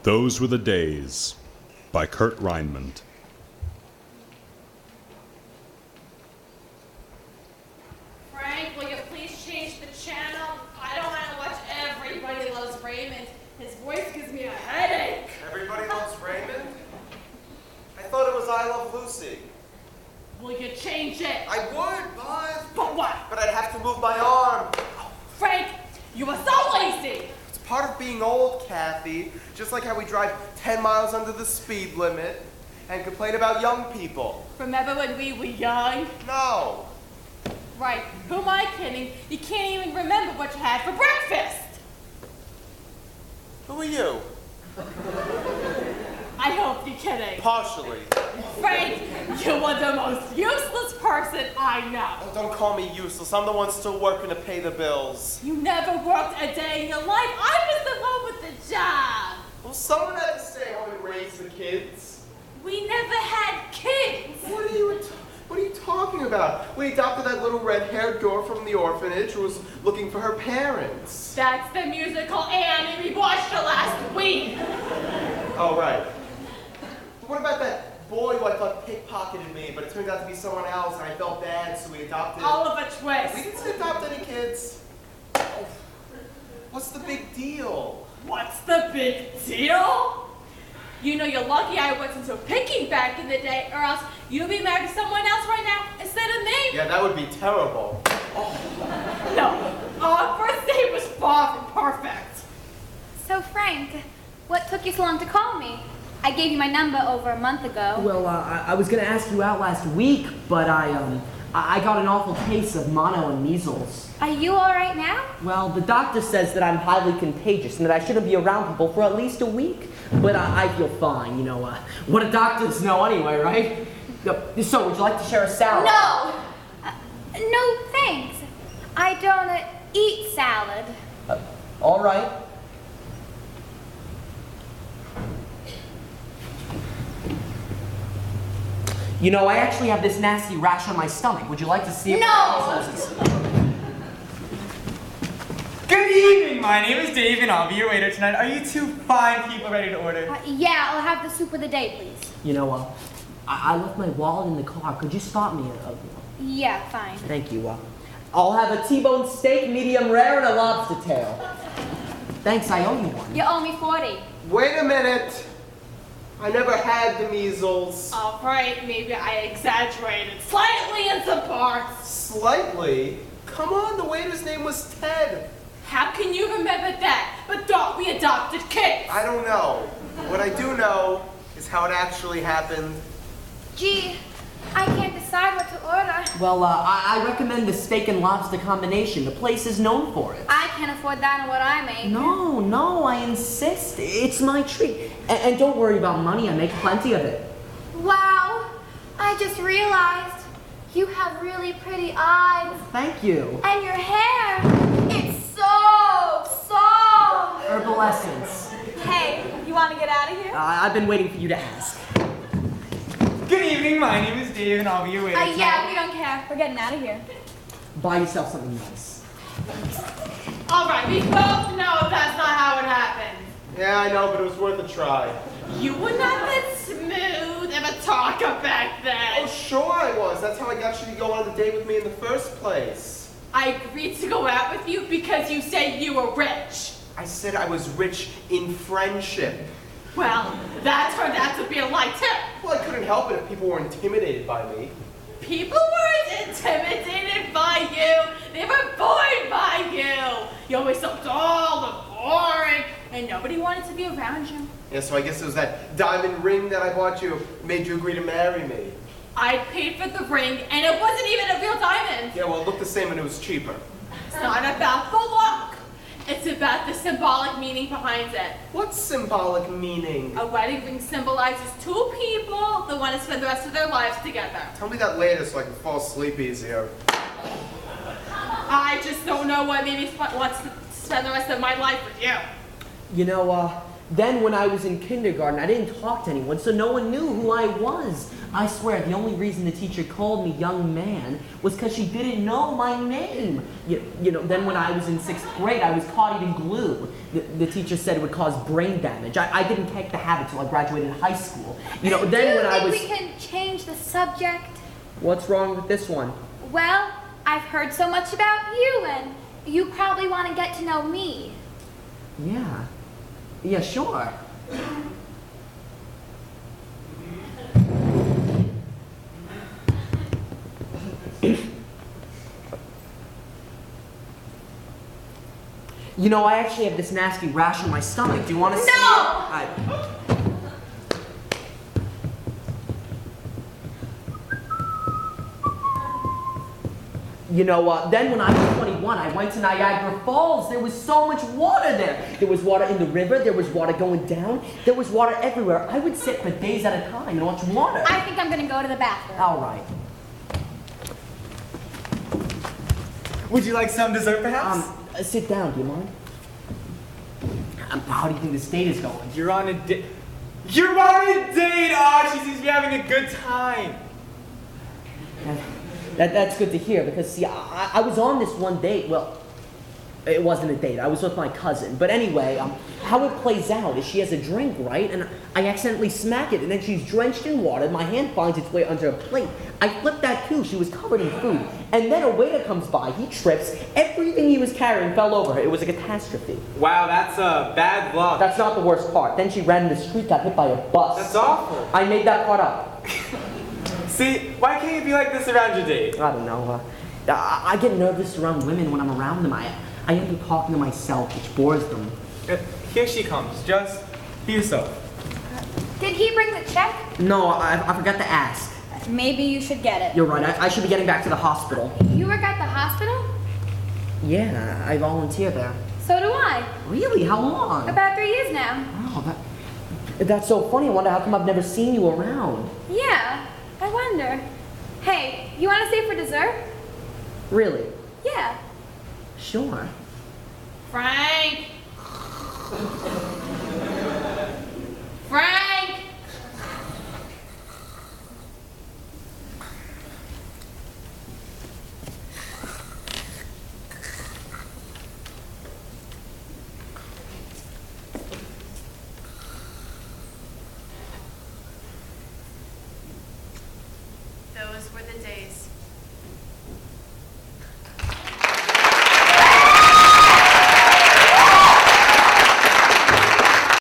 Those Were the Days by Kurt Reinmond. Frank, will you please change the channel? I don't want to watch Everybody Loves Raymond. His voice gives me a headache. Everybody Loves Raymond? I thought it was I Love Lucy. Will you change it? I would, But what? but I'd have to move my arm. Frank, you are so lazy. It's part of being old, Kathy. Just like how we drive 10 miles under the speed limit and complain about young people. Remember when we were young? No. Right, who am I kidding? You can't even remember what you had for breakfast. Who are you? I hope you're kidding. Partially. Frank, you are the most useless person I know. Oh, don't call me useless. I'm the one still working to pay the bills. You never worked a day in your life. I was the one with the job. Well, someone had to stay home and raise the kids. We never had kids. What are you talking about? We adopted that little red-haired girl from the orphanage who was looking for her parents. That's the musical Annie. We watched her last week. Oh, right. What about that boy who I thought pickpocketed me, but it turned out to be someone else, and I felt bad, so we adopted... Oliver We Twist. didn't adopt any kids. Oh, what's the big deal? What's the big deal? You know you're lucky I wasn't so picky back in the day, or else you'd be married to someone else right now instead of me. Yeah, that would be terrible. No, our first date was far from perfect. So, Frank, what took you so long to call me? I gave you my number over a month ago. Well, I was gonna ask you out last week, but I got an awful case of mono and measles. Are you all right now? Well, the doctor says that I'm highly contagious and that I shouldn't be around people for at least a week. But I feel fine, you know, what do doctors know anyway, right? So, would you like to share a salad? No! No, thanks. I don't eat salad. All right. You know, I actually have this nasty rash on my stomach. Would you like to see it? No! Good evening, my name is Dave and I'll be your waiter tonight. Are you two fine people ready to order? Yeah, I'll have the soup of the day, please. You know, I left my wallet in the car. Could you stop me? Yeah, fine. Thank you. I'll have a T-bone steak, medium rare, and a lobster tail. Thanks, I owe you one. You owe me 40. Wait a minute. I never had the measles. All right, maybe I exaggerated slightly in some parts. Slightly? Come on, the waiter's name was Ted. How can you remember that? But thought we adopted kids. I don't know. What I do know is how it actually happened. Gee, I can't decide what to order. Well, I recommend the steak and lobster combination. The place is known for it. I can't afford that on what I make. No, I insist. It's my treat. And don't worry about money. I make plenty of it. Wow, I just realized you have really pretty eyes. Thank you. And your hair, it's so soft. Herbal essence. Hey, you want to get out of here? I've been waiting for you to ask. Good evening, my name is Dave and I'll be your waiter tonight. Yeah, we don't care. We're getting out of here. Buy yourself something nice. All right, we both know that's not how it happened. Yeah, I know, but it was worth a try. You were not that smooth of a talker back then. Oh, sure I was. That's how I got you to go on the date with me in the first place. I agreed to go out with you because you said you were rich. I said I was rich in friendship. Well, that turned out to be a lie too. Well, I couldn't help it if people were intimidated by me. People weren't intimidated by you. They were bored by you. You always so dull and boring, and nobody wanted to be around you. Yeah, so I guess it was that diamond ring that I bought you made you agree to marry me. I paid for the ring, and it wasn't even a real diamond. Yeah, well, it looked the same and it was cheaper. It's not about the look. It's about the symbolic meaning behind it. What's symbolic meaning? A wedding ring symbolizes two people that want to spend the rest of their lives together. Tell me that later so I can fall asleep easier. I just don't know what made me want to spend the rest of my life with you. You know, Then when I was in kindergarten, I didn't talk to anyone, so no one knew who I was. I swear, the only reason the teacher called me young man was because she didn't know my name. Then when I was in 6th grade, I was caught eating glue. The teacher said it would cause brain damage. I didn't take the habit till I graduated high school. Then when I was... Do you think we can change the subject? What's wrong with this one? Well, I've heard so much about you, and you probably want to get to know me. Yeah. Yeah, sure. I actually have this nasty rash on my stomach. Do you want to see it? Then when I was 21, I went to Niagara Falls. There was so much water there. There was water in the river. There was water going down. There was water everywhere. I would sit for days at a time and watch water. I think I'm going to go to the bathroom. All right. Would you like some dessert, perhaps? Sit down. Do you mind? How do you think this date is going? You're on a date. You're on a date! Oh, she seems to be having a good time. That's good to hear because, see, I was on this one date. Well, it wasn't a date. I was with my cousin. But anyway, how it plays out is she has a drink, right? And I accidentally smack it, and then she's drenched in water. My hand finds its way under a plate. I flipped that too. She was covered in food. And then a waiter comes by. He trips. Everything he was carrying fell over her. It was a catastrophe. Wow, that's bad luck. That's not the worst part. Then she ran in the street, got hit by a bus. That's awful. I made that part up. See, why can't you be like this around your date? I don't know. I get nervous around women when I'm around them. I end up talking to myself, which bores them. Here she comes. Just be yourself. Did he bring the check? No, I forgot to ask. Maybe you should get it. You're right. I should be getting back to the hospital. You work at the hospital? Yeah, I volunteer there. So do I. Really? How long? About 3 years now. Oh, that's so funny. I wonder how come I've never seen you around. Yeah, I wonder. Hey, you want to stay for dessert? Really? Yeah. Sure. Frank!